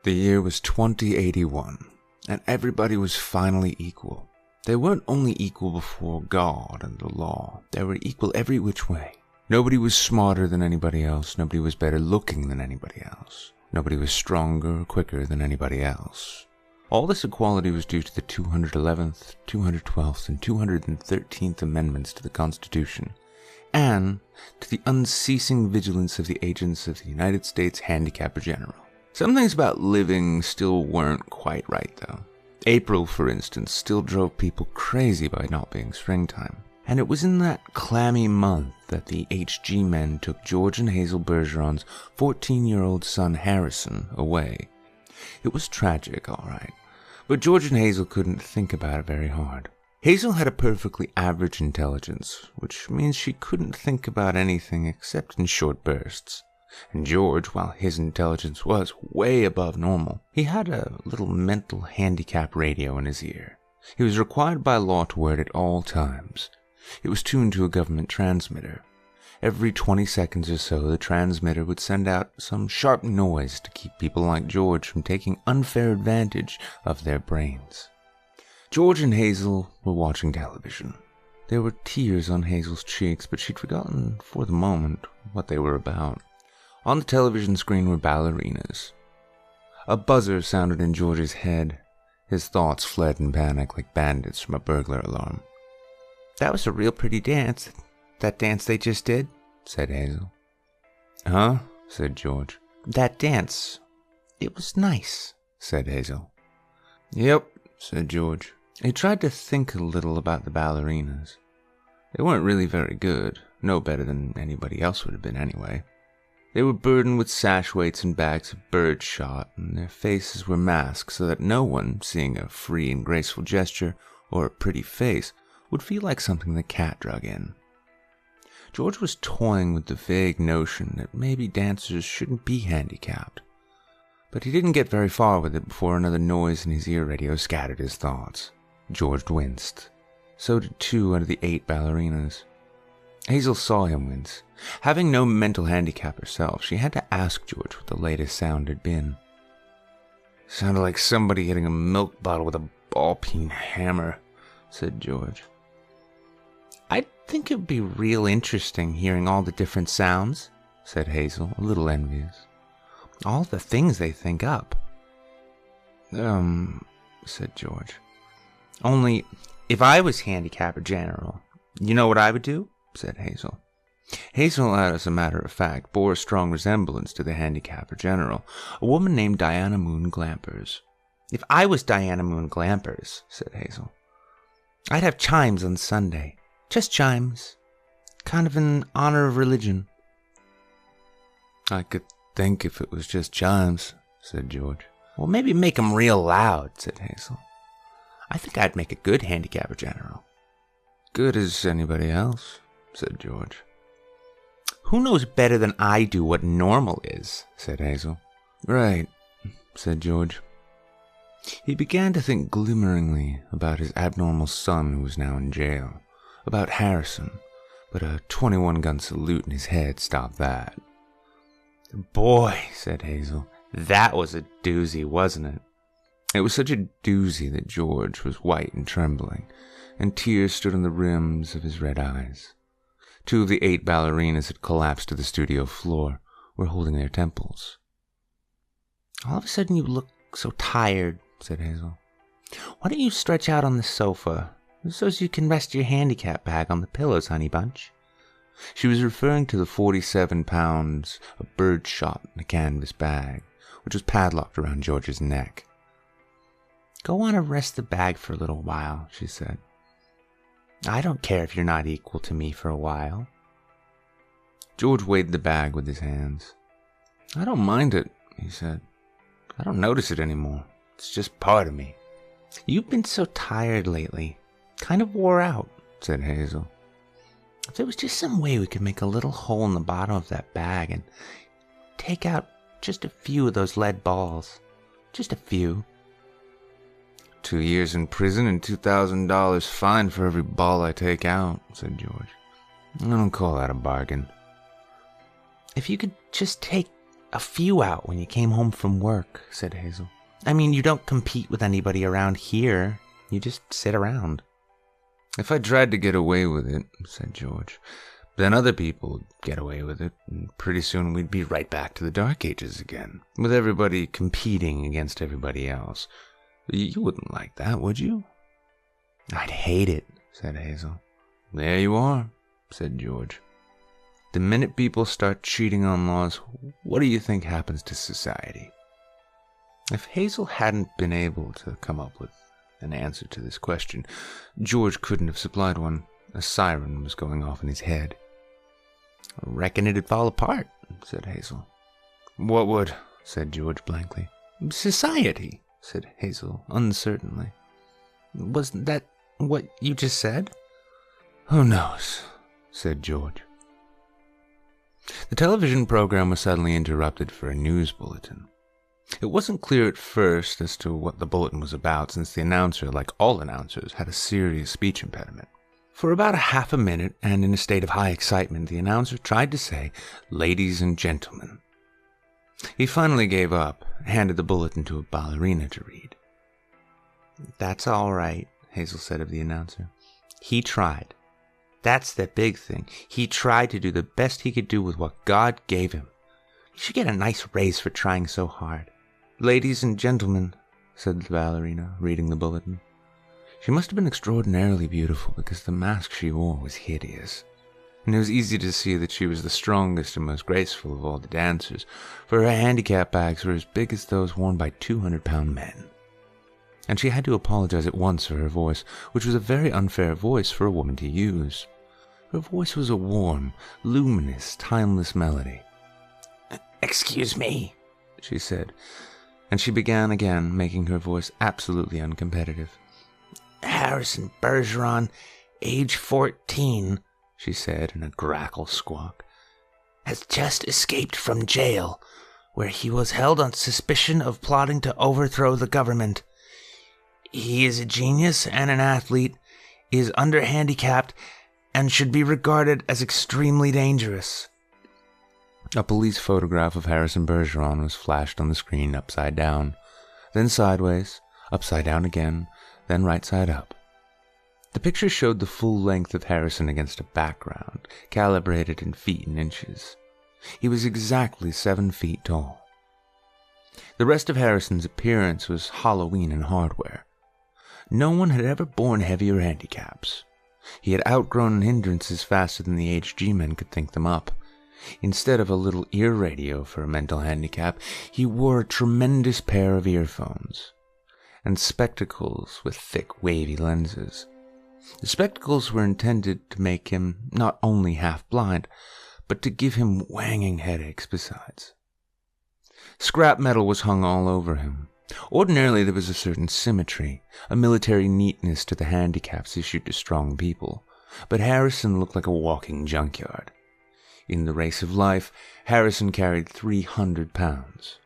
The year was 2081, and everybody was finally equal. They weren't only equal before God and the law, they were equal every which way. Nobody was smarter than anybody else, nobody was better looking than anybody else, nobody was stronger or quicker than anybody else. All this equality was due to the 211th, 212th, and 213th Amendments to the Constitution, and to the unceasing vigilance of the agents of the United States Handicapper General. Some things about living still weren't quite right, though. April, for instance, still drove people crazy by not being springtime. And it was in that clammy month that the HG men took George and Hazel Bergeron's 14-year-old son Harrison away. It was tragic, all right, but George and Hazel couldn't think about it very hard. Hazel had a perfectly average intelligence, which means she couldn't think about anything except in short bursts. And George, while his intelligence was way above normal, he had a little mental handicap radio in his ear. He was required by law to wear it at all times. It was tuned to a government transmitter. Every 20 seconds or so, the transmitter would send out some sharp noise to keep people like George from taking unfair advantage of their brains. George and Hazel were watching television. There were tears on Hazel's cheeks, but she'd forgotten for the moment what they were about. On the television screen were ballerinas. A buzzer sounded in George's head. His thoughts fled in panic like bandits from a burglar alarm. "That was a real pretty dance, that dance they just did," said Hazel. "Huh?" said George. "That dance. It was nice," said Hazel. "Yep," said George. He tried to think a little about the ballerinas. They weren't really very good, no better than anybody else would have been anyway. They were burdened with sash weights and bags of bird shot, and their faces were masked so that no one, seeing a free and graceful gesture or a pretty face, would feel like something the cat drug in. George was toying with the vague notion that maybe dancers shouldn't be handicapped, but he didn't get very far with it before another noise in his ear radio scattered his thoughts. George winced. So did 2 out of the 8 ballerinas. Hazel saw him wince. Having no mental handicap herself, she had to ask George what the latest sound had been. "Sounded like somebody hitting a milk bottle with a ball-peen hammer," said George. "I think it would be real interesting hearing all the different sounds," said Hazel, a little envious. "All the things they think up." Said George. "Only, if I was Handicapper General, you know what I would do?" said Hazel. Hazel, as a matter of fact, bore a strong resemblance to the Handicapper General, a woman named Diana Moon Glampers. "If I was Diana Moon Glampers," said Hazel, "I'd have chimes on Sunday. Just chimes. Kind of in honor of religion." "I could think if it was just chimes," said George. "Well, maybe make 'em real loud," said Hazel. "I think I'd make a good Handicapper General." "Good as anybody else," said George. "Who knows better than I do what normal is?" said Hazel. "Right," said George. He began to think glimmeringly about his abnormal son who was now in jail, about Harrison, but a 21-gun salute in his head stopped that. "Boy," said Hazel, "that was a doozy, wasn't it?" It was such a doozy that George was white and trembling, and tears stood on the rims of his red eyes. 2 of the 8 ballerinas had collapsed to the studio floor, were holding their temples. "All of a sudden you look so tired," said Hazel. "Why don't you stretch out on the sofa, so you can rest your handicap bag on the pillows, honey bunch?" She was referring to the 47 pounds of bird shot in a canvas bag, which was padlocked around George's neck. "Go on and rest the bag for a little while," she said. "I don't care if you're not equal to me for a while." George weighed the bag with his hands. "I don't mind it," he said. "I don't notice it anymore. It's just part of me." "You've been so tired lately. Kind of wore out," said Hazel. "If there was just some way we could make a little hole in the bottom of that bag and take out just a few of those lead balls. Just a few." 2 years in prison and $2,000 fine for every ball I take out, said George. I don't call that a bargain. "If you could just take a few out when you came home from work, said Hazel. I mean, you don't compete with anybody around here. You just sit around. If I tried to get away with it, said George, then other people would get away with it, and pretty soon we'd be right back to the Dark Ages again, with everybody competing against everybody else. You wouldn't like that, would you? I'd hate it, said Hazel. There you are, said George. The minute people start cheating on laws, what do you think happens to society? If Hazel hadn't been able to come up with an answer to this question, George couldn't have supplied one. A siren was going off in his head. I reckon it'd fall apart, said Hazel. What would? Said George blankly. Society, said Hazel uncertainly. Wasn't that what you just said? Who knows, said George. The television program was suddenly interrupted for a news bulletin. It wasn't clear at first as to what the bulletin was about, since the announcer, like all announcers, had a serious speech impediment. For about a half a minute, and in a state of high excitement, the announcer tried to say, "Ladies and gentlemen." He finally gave up, handed the bulletin to a ballerina to read. That's all right, Hazel said of the announcer. He tried. That's the big thing. He tried to do the best he could do with what God gave him. He should get a nice raise for trying so hard. "Ladies and gentlemen," said the ballerina, reading the bulletin. She must have been extraordinarily beautiful, because the mask she wore was hideous, and it was easy to see that she was the strongest and most graceful of all the dancers, for her handicap bags were as big as those worn by 200-pound men. And she had to apologize at once for her voice, which was a very unfair voice for a woman to use. Her voice was a warm, luminous, timeless melody. "Excuse me," she said, and she began again, making her voice absolutely uncompetitive. "Harrison Bergeron, age 14, she said in a grackle squawk, has just escaped from jail, where he was held on suspicion of plotting to overthrow the government. He is a genius and an athlete, is under-handicapped, and should be regarded as extremely dangerous." A police photograph of Harrison Bergeron was flashed on the screen upside down, then sideways, upside down again, then right side up. The picture showed the full length of Harrison against a background, calibrated in feet and inches. He was exactly 7 feet tall. The rest of Harrison's appearance was Halloween in hardware. No one had ever borne heavier handicaps. He had outgrown hindrances faster than the HG men could think them up. Instead of a little ear radio for a mental handicap, he wore a tremendous pair of earphones and spectacles with thick, wavy lenses. The spectacles were intended to make him not only half-blind, but to give him whanging headaches besides. Scrap metal was hung all over him. Ordinarily there was a certain symmetry, a military neatness to the handicaps issued to strong people, but Harrison looked like a walking junkyard. In the race of life, Harrison carried 300 pounds.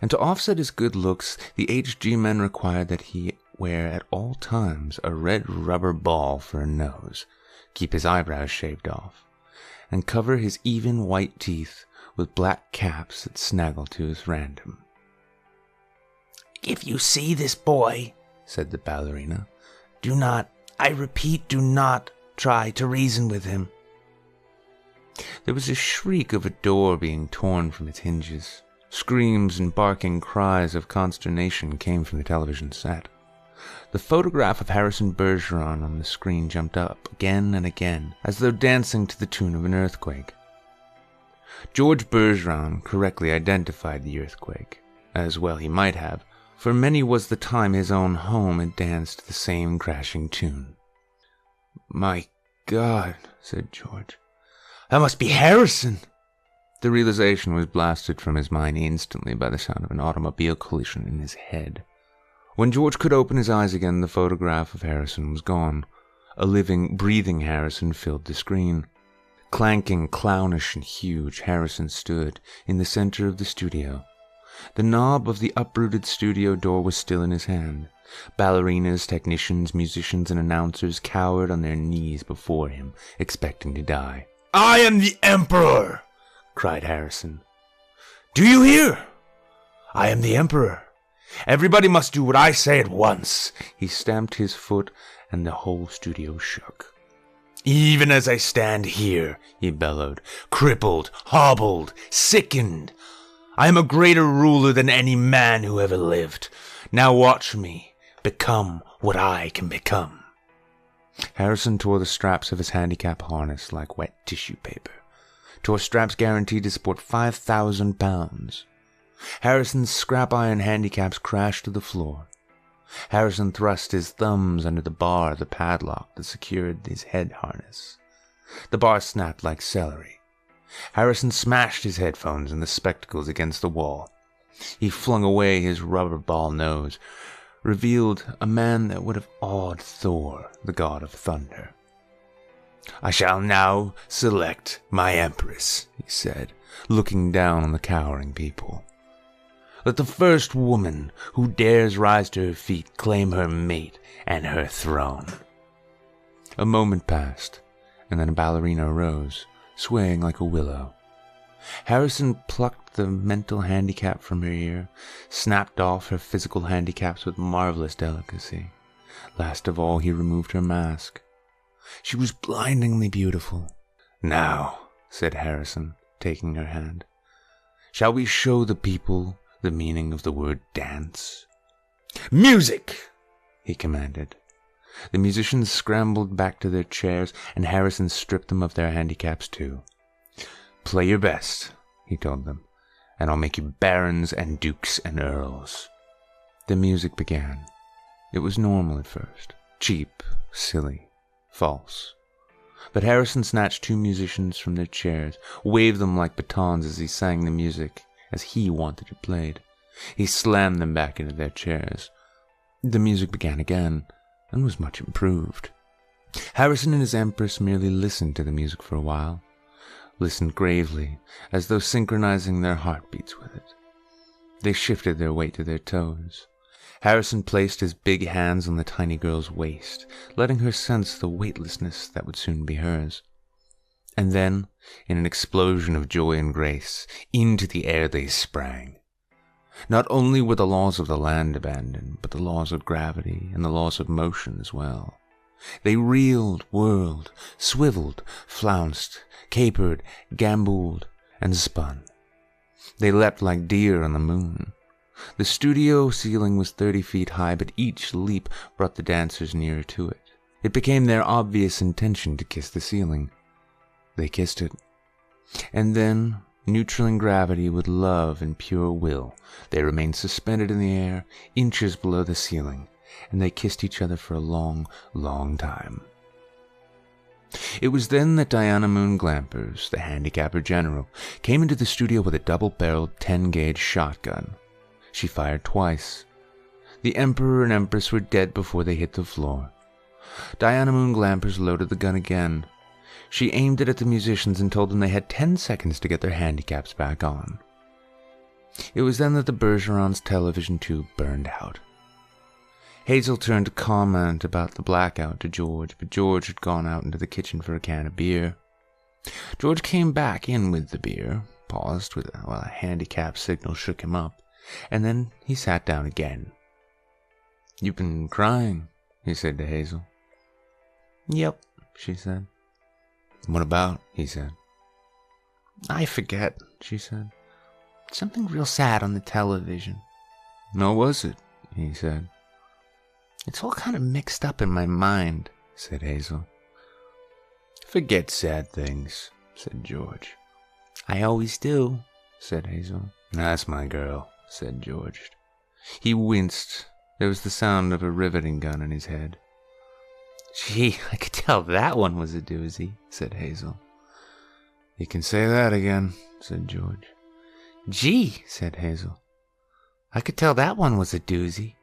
And to offset his good looks, the HG men required that he wear at all times a red rubber ball for a nose, keep his eyebrows shaved off, and cover his even white teeth with black caps at snaggletooth random. "If you see this boy," said the ballerina, "do not, I repeat, do not try to reason with him." There was a shriek of a door being torn from its hinges. Screams and barking cries of consternation came from the television set. The photograph of Harrison Bergeron on the screen jumped up again and again, as though dancing to the tune of an earthquake. George Bergeron correctly identified the earthquake, as well he might have, for many was the time his own home had danced the same crashing tune. "My God," said George. "That must be Harrison!" The realization was blasted from his mind instantly by the sound of an automobile collision in his head. When George could open his eyes again, the photograph of Harrison was gone. A living, breathing Harrison filled the screen. Clanking, clownish, and huge, Harrison stood in the center of the studio. The knob of the uprooted studio door was still in his hand. Ballerinas, technicians, musicians, and announcers cowered on their knees before him, expecting to die. "I am the Emperor!" cried Harrison. Do you hear? I am the Emperor. Everybody must do what I say at once. He stamped his foot, and the whole studio shook. Even as I stand here, he bellowed, crippled, hobbled, sickened. I am a greater ruler than any man who ever lived. Now watch me become what I can become. Harrison tore the straps of his handicap harness like wet tissue paper. Tore straps guaranteed to support 5,000 pounds. Harrison's scrap iron handicaps crashed to the floor. Harrison thrust his thumbs under the bar of the padlock that secured his head harness. The bar snapped like celery. Harrison smashed his headphones and the spectacles against the wall. He flung away his rubber ball nose, revealed a man that would have awed Thor, the god of thunder. I shall now select my empress, he said, looking down on the cowering people. Let the first woman who dares rise to her feet claim her mate and her throne. A moment passed, and then a ballerina arose, swaying like a willow. Harrison plucked the mental handicap from her ear, snapped off her physical handicaps with marvelous delicacy. Last of all, he removed her mask. She was blindingly beautiful. Now, said Harrison, taking her hand, shall we show the people the meaning of the word dance? Music! He commanded. The musicians scrambled back to their chairs, and Harrison stripped them of their handicaps too. Play your best, he told them, and I'll make you barons and dukes and earls. The music began. It was normal at first, cheap, silly, false. But Harrison snatched two musicians from their chairs, waved them like batons as he sang the music as he wanted it played. He slammed them back into their chairs. The music began again, and was much improved. Harrison and his empress merely listened to the music for a while, listened gravely, as though synchronizing their heartbeats with it. They shifted their weight to their toes. Harrison placed his big hands on the tiny girl's waist, letting her sense the weightlessness that would soon be hers. And then, in an explosion of joy and grace, into the air they sprang. Not only were the laws of the land abandoned, but the laws of gravity and the laws of motion as well. They reeled, whirled, swiveled, flounced, capered, gamboled, and spun. They leapt like deer on the moon. The studio ceiling was 30 feet high, but each leap brought the dancers nearer to it. It became their obvious intention to kiss the ceiling. They kissed it. And then, neutral in gravity with love and pure will, they remained suspended in the air, inches below the ceiling, and they kissed each other for a long, long time. It was then that Diana Moon Glampers, the handicapper general, came into the studio with a double-barreled 10-gauge shotgun. She fired twice. The Emperor and Empress were dead before they hit the floor. Diana Moon Glampers loaded the gun again. She aimed it at the musicians and told them they had 10 seconds to get their handicaps back on. It was then that the Bergeron's television tube burned out. Hazel turned to comment about the blackout to George, but George had gone out into the kitchen for a can of beer. George came back in with the beer, paused while a handicap signal shook him up, and then he sat down again. "You've been crying," he said to Hazel. "Yep," she said. "What about?" he said. "I forget," she said. "Something real sad on the television." "No, was it?" he said. "It's all kind of mixed up in my mind," said Hazel. "Forget sad things," said George. "I always do," said Hazel. "That's my girl," said George. He winced. There was the sound of a riveting gun in his head. "Gee, I could tell that one was a doozy," said Hazel. "You can say that again," said George. "Gee," said Hazel. "I could tell that one was a doozy.